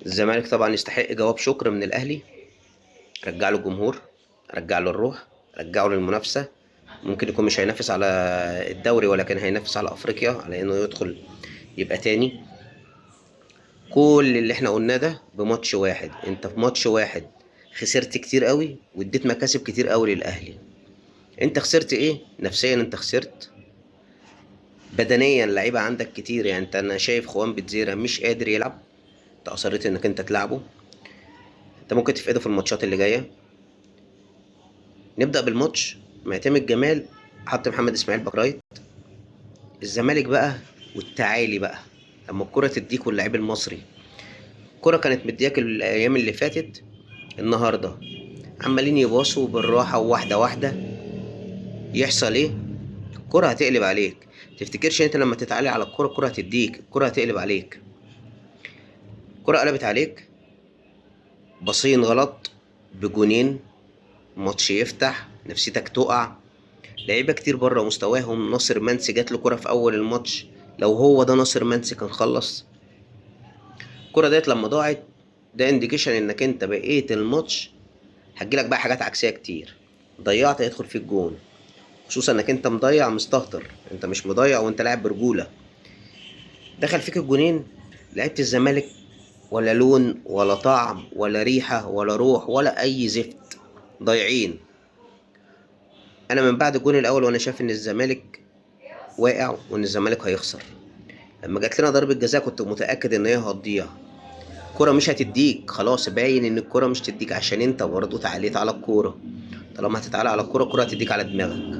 الزمالك طبعا يستحق جواب شكر من الاهلي. رجع له الجمهور، رجع له الروح، رجعه للمنافسه. ممكن يكون مش هينافس على الدوري، ولكن هينافس على افريقيا، على انه يدخل يبقى تاني. كل اللي احنا قلناه ده بماتش واحد. انت في ماتش واحد خسرت كتير قوي واديت مكاسب كتير قوي للاهلي. انت خسرت ايه؟ نفسيا انت خسرت، بدنيا لعيبه عندك كتير. يعني انا شايف خوان بتزيرة مش قادر يلعب، انت اصريت انك انت تلعبه. انت ممكن تفقده في الماتشات اللي جايه. نبدا بالماتش. معتمد جمال حط محمد اسماعيل باك رايت. الزمالك بقى والتعالي بقى لما الكرة تديك واللعيب المصري. الكرة كانت مدياك الايام اللي فاتت، النهارده عمالين يباصوا بالراحه وواحده واحده. يحصل ايه؟ الكرة هتقلب عليك. تفتكرش انت لما تتعالي على الكرة الكرة هتديك؟ الكرة هتقلب عليك. الكرة قلبت عليك، باصين غلط بجونين، ماتش يفتح نفسيتك تقع. لعيبه كتير بره مستواهم. ناصر منسي جات له كرة في اول الماتش، لو هو ده ناصر منسي كان خلص. الكرة ديت لما ضاعت، ده انديكيشن انك انت بقيت الماتش هتجيلك بقى حاجات عكسية كتير. ضيعت هيدخل فيك جون، خصوصا انك انت مضيع مستهتر. انت مش مضيع وانت لاعب برجولة. دخل فيك الجونين. لعيبة الزمالك ولا لون ولا طعم ولا ريحة ولا روح ولا اي زفت، ضايعين. انا من بعد الجون الاول وانا شايف ان الزمالك واقع وان الزمالك هيخسر. لما جات لنا ضربة جزاء كنت متأكد ان هي هتضيع. الكرة مش هتديك، خلاص باين ان الكرة مش تديك عشان انت برضه تعاليت على الكورة. طالما هتتعالى على الكورة، الكرة هتديك على دماغك.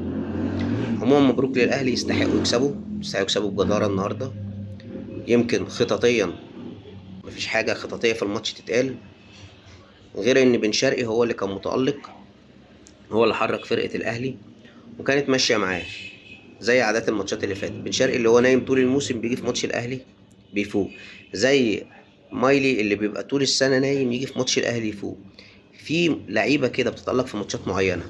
عموما مبروك للاهلي، يستحقوا يكسبوا، يستحقوا يكسبوا بجدارة النهاردة. يمكن خططيا مفيش حاجة خططية في الماتش تتقال، غير ان بن شرقي هو اللي كان متألق، هو اللي حرك فرقة الاهلي وكانت ماشية معاه زي عادات الماتشات اللي فاتت. بن شرقي اللي هو نايم طول الموسم بيجي في ماتش الاهلي بيفوق، زي مايلي اللي بيبقى طول السنة نايم يجي في ماتش الاهلي يفوق. في لعيبة كده بتتألق في ماتشات معينة.